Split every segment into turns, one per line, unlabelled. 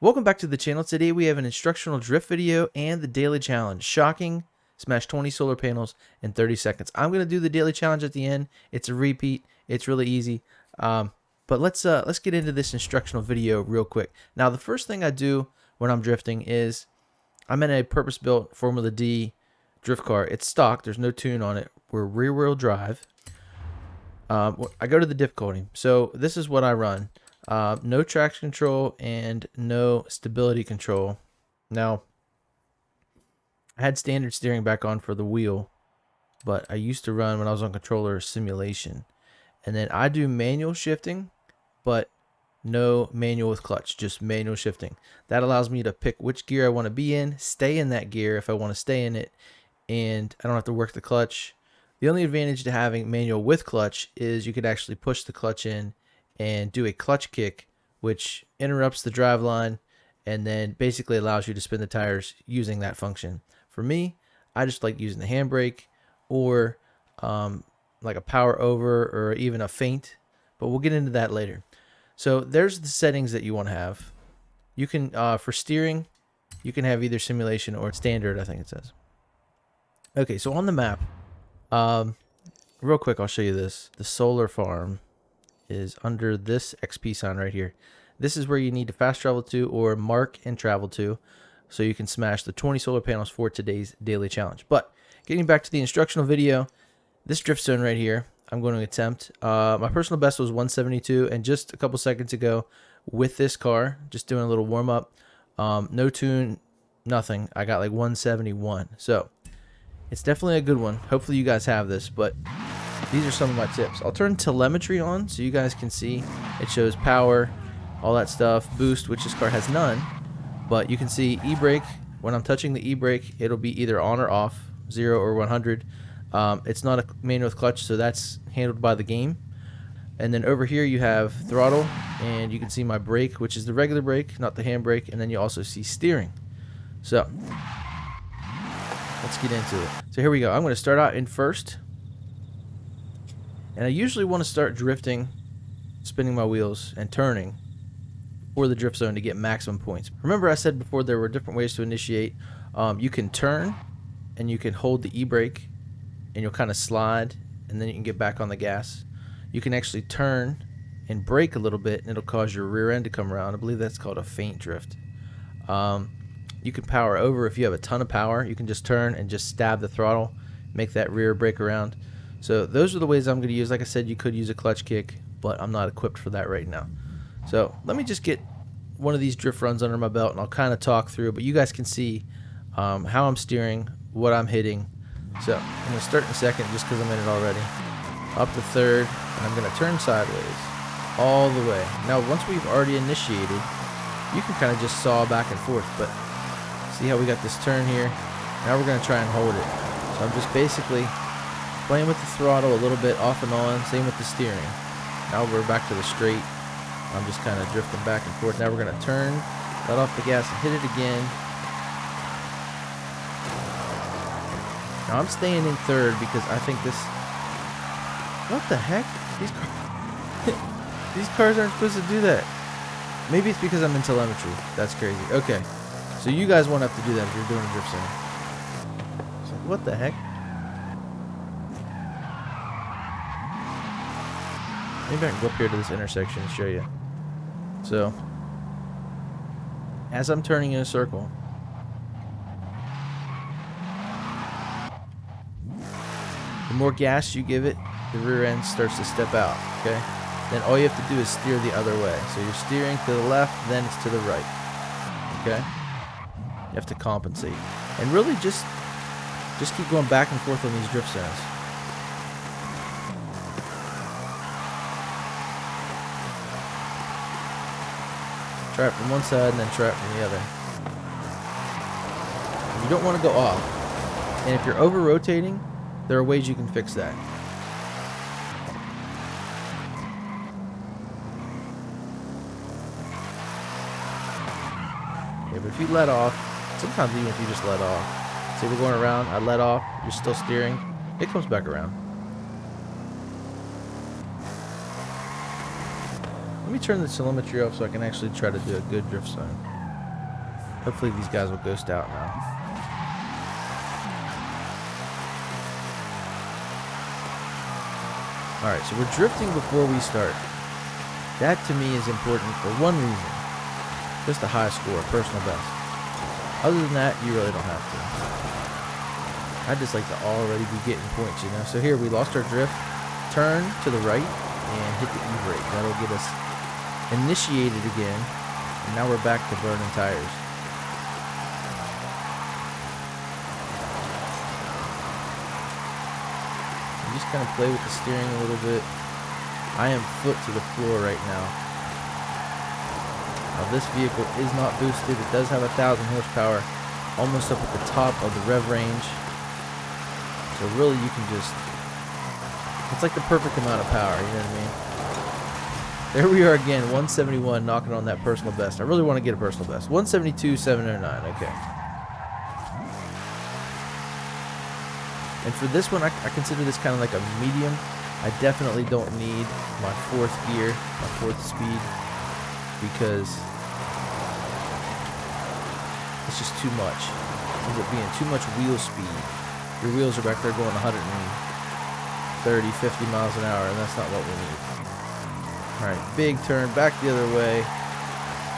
Welcome back to the channel. Today we have an instructional drift video and the daily challenge. Shocking, smash 20 solar panels in 30 seconds. I'm going to do the daily challenge at the end. It's a repeat. It's really easy. But let's get into this instructional video real quick. Now, the first thing I do when I'm drifting is I'm in a purpose-built Formula D drift car. It's stock. There's no tune on it. We're rear-wheel drive. I go to the difficulty. So this is what I run. No traction control and no stability control. Now, I had standard steering back on for the wheel, but I used to run when I was on controller simulation. And then I do manual shifting, but no manual with clutch, just manual shifting. That allows me to pick which gear I want to be in, stay in that gear if I want to stay in it, and I don't have to work the clutch. The only advantage to having manual with clutch is you could actually push the clutch in and do a clutch kick, which interrupts the drive line and then basically allows you to spin the tires using that function. For me, I just like using the handbrake or like a power over or even a feint, but we'll get into that later. So there's the settings that you want to have. You can, for steering, you can have either simulation or standard, I think it says. Okay, so on the map, real quick, I'll show you this. The solar farm is under this XP sign right here. This is where you need to fast travel to or mark and travel to so you can smash the 20 solar panels for today's daily challenge. But getting back to the instructional video, this drift zone right here, I'm going to attempt. My personal best was 172, and just a couple seconds ago with this car, just doing a little warm up, no tune, nothing, I got like 171. So it's definitely a good one. Hopefully you guys have this, but these are some of my tips. I'll turn telemetry on so you guys can see. It shows power, all that stuff, boost, which this car has none, but you can see e-brake. When I'm touching the e-brake, it'll be either on or off, 0 or 100. It's not a manual with clutch, so that's handled by the game. And then over here you have throttle, and you can see my brake, which is the regular brake, not the handbrake, and then you also see steering. So let's get into it. So here we go. I'm going to start out in first. And I usually want to start drifting, spinning my wheels, and turning for the drift zone to get maximum points. Remember I said before there were different ways to initiate. You can turn, and you can hold the e-brake, and you'll kind of slide, and then you can get back on the gas. You can actually turn and brake a little bit, and it'll cause your rear end to come around. I believe that's called a feint drift. You can power over if you have a ton of power. You can just turn and just stab the throttle, make that rear brake around. So those are the ways I'm going to use. Like I said, you could use a clutch kick, but I'm not equipped for that right now. So let me just get one of these drift runs under my belt, and I'll kind of talk through, but you guys can see how I'm steering, what I'm hitting. So I'm going to start in second just because I'm in it already. Up to third, and I'm going to turn sideways all the way. Now, once we've already initiated, you can kind of just saw back and forth, but see how we got this turn here? Now we're going to try and hold it. So I'm just basically playing with the throttle a little bit off and on, same with the steering. Now we're back to the straight. I'm just kind of drifting back and forth. Now we're going to turn, let off the gas, and hit it again. Now I'm staying in third because I think this... What the heck? These cars aren't supposed to do that. Maybe it's because I'm in telemetry. That's crazy. Okay. So you guys won't have to do that if you're doing a drift zone. So what the heck? Maybe I can go up here to this intersection and show you. So, as I'm turning in a circle, the more gas you give it, the rear end starts to step out, okay? Then all you have to do is steer the other way. So you're steering to the left, then it's to the right, okay? You have to compensate. And really just keep going back and forth on these drift zones. Try it from one side and then try it from the other. You don't want to go off. And if you're over-rotating, there are ways you can fix that. Okay, but if you let off, sometimes even if you just let off, say we're going around, I let off, you're still steering, it comes back around. Let me turn the telemetry off so I can actually try to do a good drift zone. Hopefully these guys will ghost out now. Alright, so we're drifting before we start. That to me is important for one reason. Just a high score, personal best. Other than that, you really don't have to. I just like to already be getting points, you know. So here we lost our drift. Turn to the right and hit the E-brake. That'll get us initiated again. And now we're back to burning tires. Just kind of play with the steering a little bit. I am foot to the floor right now. Now this vehicle is not boosted. It does have 1,000 horsepower, almost up at the top of the rev range. So really you can just, it's like the perfect amount of power, you know what I mean? There we are again, 171, knocking on that personal best. I really want to get a personal best. 172,709, okay. And for this one, I consider this kind of like a medium. I definitely don't need my fourth gear, my fourth speed, because it's just too much. It ends up being too much wheel speed. Your wheels are back there going 130, 50 miles an hour, and that's not what we need. Alright, big turn, back the other way,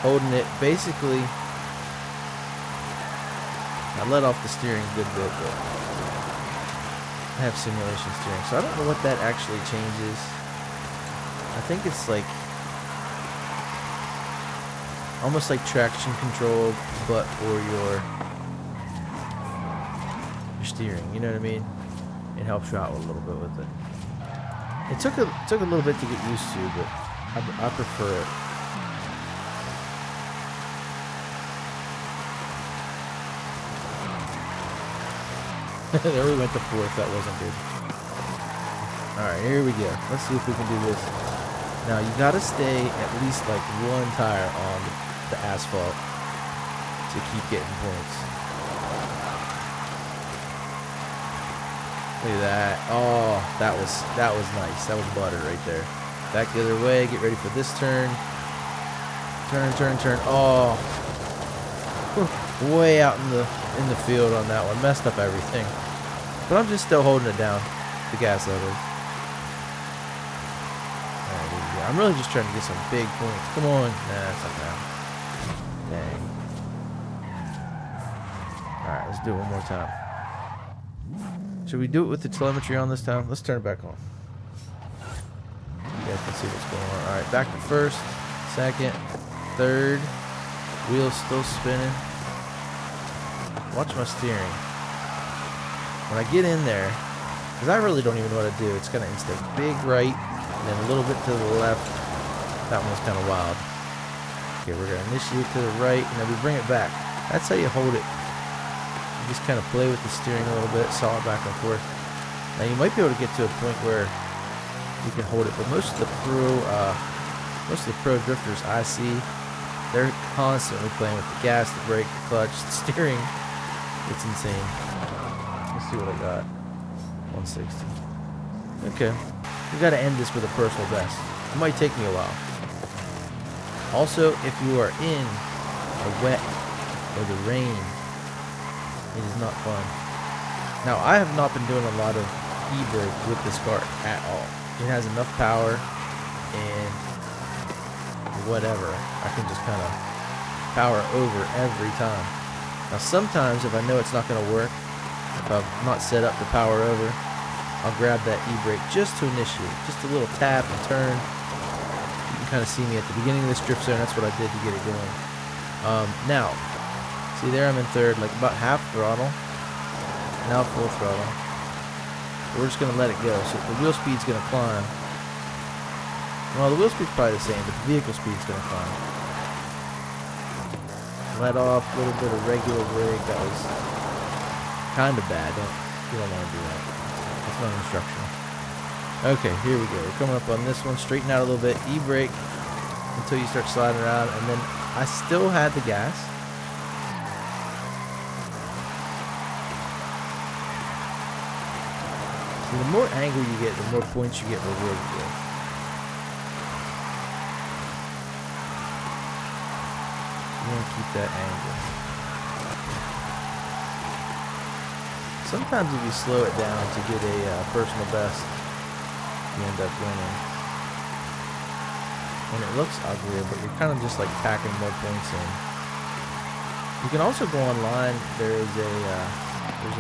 holding it. Basically, I let off the steering a good bit, but I have simulation steering, so I don't know what that actually changes. I think it's like almost like traction control, but for your steering. You know what I mean? It helps you out a little bit with it. It took a little bit to get used to, but I prefer it. There we went to fourth. That wasn't good. Alright, here we go. Let's see if we can do this. Now, you gotta stay at least like one tire on the asphalt to keep getting points. Look at that. Oh, that was nice. That was butter right there. Back the other way. Get ready for this turn. Turn, turn, turn. Oh. Way out in the field on that one. Messed up everything. But I'm just still holding it down. The gas lever. Alright, here we go. I'm really just trying to get some big points. Come on. Nah, that's not bad. Dang. Alright, let's do it one more time. Should we do it with the telemetry on this time? Let's turn it back on. You guys can see what's going on. Alright, back to first, second, third. Wheels still spinning. Watch my steering. When I get in there, because I really don't even know what to do, it's kind of instinct. Big right, and then a little bit to the left. That one was kind of wild. Okay, we're going to initiate to the right, and then we bring it back. That's how you hold it. You just kind of play with the steering a little bit, saw it back and forth. Now you might be able to get to a point where you can hold it, but most of the pro drifters I see, they're constantly playing with the gas, the brake, the clutch, the steering. It's insane. Let's see what I got. 160. Okay. We got to end this with a personal best. It might take me a while. Also, if you are in the wet or the rain, it is not fun. Now, I have not been doing a lot of e-brake with this car at all. It has enough power and whatever. I can just kind of power over every time. Now, sometimes if I know it's not going to work, if I've not set up the power over, I'll grab that e-brake just to initiate. Just a little tap and turn. You can kind of see me at the beginning of this drift zone. That's what I did to get it going. Now, see there I'm in third, like about half throttle. Now full throttle. We're just going to let it go. So if the wheel speed's going to climb, well, the wheel speed's probably the same, but the vehicle speed's going to climb. Let off a little bit of regular brake. That was kind of bad. You don't want to do that. That's not instructional. Okay, here we go. We're coming up on this one. Straighten out a little bit. E-brake until you start sliding around. And then I still had the gas. So the more angle you get, the more points you get rewarded with. You want to keep that angle. Sometimes if you slow it down to get a personal best, you end up winning. And it looks uglier, but you're kind of just like packing more points in. You can also go online. There's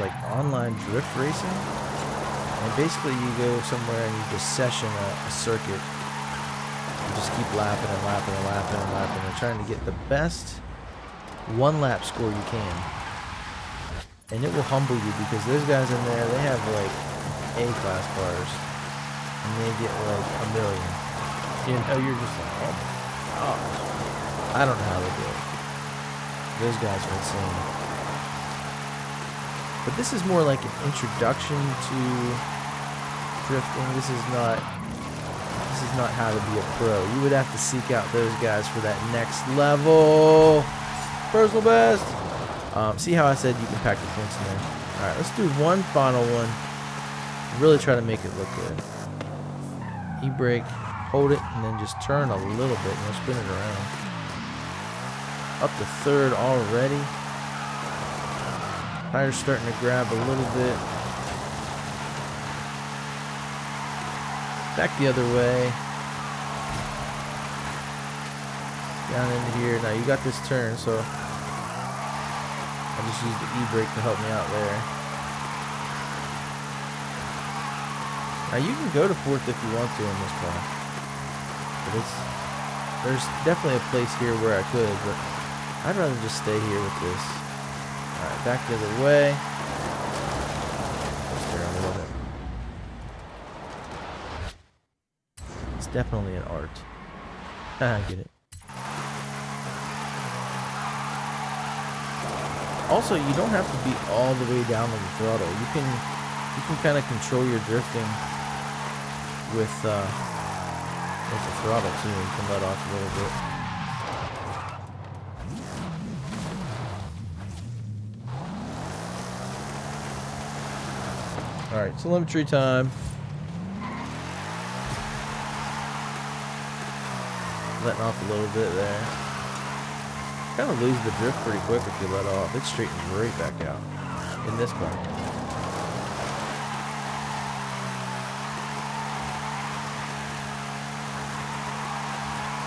like online drift racing, and basically you go somewhere and you just session a circuit. You just keep lapping and lapping and lapping and lapping and trying to get the best one-lap score you can. And it will humble you because those guys in there, they have like A-class cars, and they get like a million. You know, you're just like, oh my gosh. I don't know how they do it. Those guys are insane. But this is more like an introduction to drifting. This is not how to be a pro. You would have to seek out those guys for that next level. Personal best. See how I said you can pack the points in there. All right, let's do one final one. Really try to make it look good. E-brake, hold it, and then just turn a little bit. And spin it around. Up to third already. Tire's starting to grab a little bit. Back the other way. Down into here. Now you got this turn, so I'll just use the e-brake to help me out there. Now you can go to fourth if you want to in this car. But there's definitely a place here where I could, but I'd rather just stay here with this. Alright, back the other way. Let's turn a little bit. It's definitely an art. I get it. Also, you don't have to be all the way down on the throttle. You can kind of control your drifting with the throttle too. You can let off a little bit. All right, telemetry time. Letting off a little bit there. Kind of lose the drift pretty quick if you let off. It straightens right back out in this car.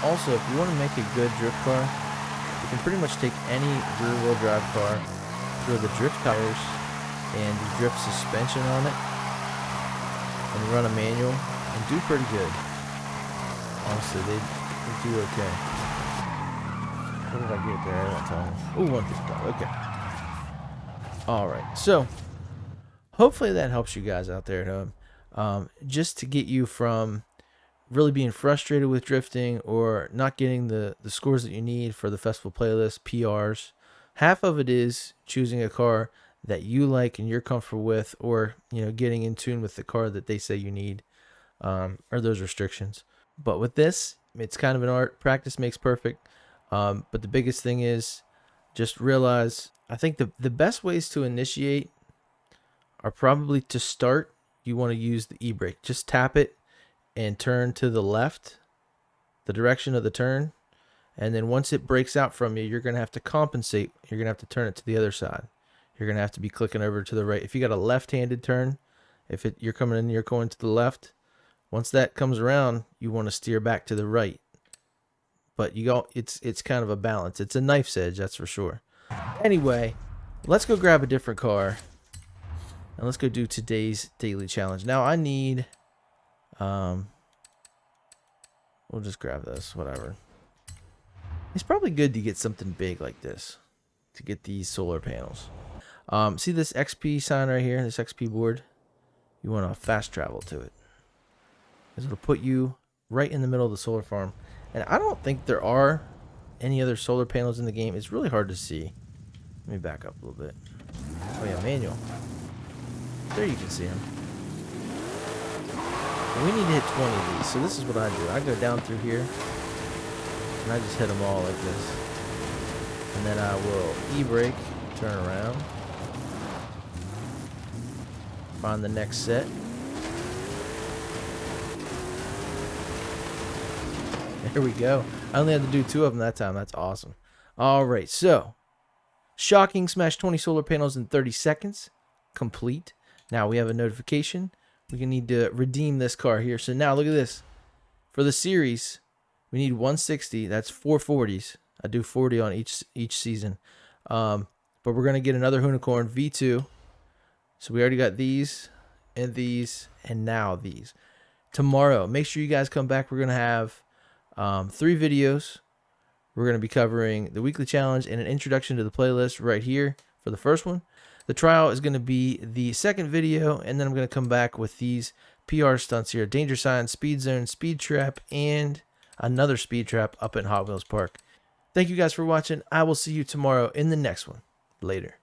Also, if you want to make a good drift car, you can pretty much take any rear-wheel drive car, throw the drift tires and the drift suspension on it, and run a manual, and do pretty good. Honestly, they do okay. What did I get there? I don't tell me. Ooh, 155. Okay. Alright, so hopefully that helps you guys out there at home. Just to get you from really being frustrated with drifting or not getting the scores that you need for the festival playlist, PRs. Half of it is choosing a car that you like and you're comfortable with, or getting in tune with the car that they say you need, or those restrictions. But with this, it's kind of an art. Practice makes perfect. But the biggest thing is just realize, I think the best ways to initiate are probably to start. You want to use the e-brake. Just tap it and turn to the left, the direction of the turn. And then once it breaks out from you, you're going to have to compensate. You're going to have to turn it to the other side. You're going to have to be clicking over to the right. If you got a left-handed turn, you're coming in, you're going to the left. Once that comes around, you want to steer back to the right. But it's kind of a balance. It's a knife's edge, that's for sure. Anyway, let's go grab a different car. And let's go do today's daily challenge. Now I need, we'll just grab this, whatever. It's probably good to get something big like this to get these solar panels. See this XP sign right here, this XP board? You want to fast travel to it, because it'll put you right in the middle of the solar farm. And I don't think there are any other solar panels in the game. It's really hard to see. Let me back up a little bit. Oh yeah, manual. There you can see them. And we need to hit 20 of these. So this is what I do. I go down through here, and I just hit them all like this. And then I will e-brake, turn around, find the next set. There we go. I only had to do 2 of them that time. That's awesome. All right, so Shocking, smash 20 solar panels in 30 seconds. Complete. Now we have a notification. We need to redeem this car here. So now look at this. For the series, we need 160. That's 440s. I do 40 on each season. But we're going to get another Unicorn V2. So we already got these, and now these. Tomorrow, make sure you guys come back. We're going to have 3 videos. We're going to be covering the weekly challenge and an introduction to the playlist right here for the first one. The trial is going to be the second video, and then I'm going to come back with these PR stunts here. Danger Sign, Speed Zone, Speed Trap, and another Speed Trap up at Hot Wheels Park. Thank you guys for watching. I will see you tomorrow in the next one. Later.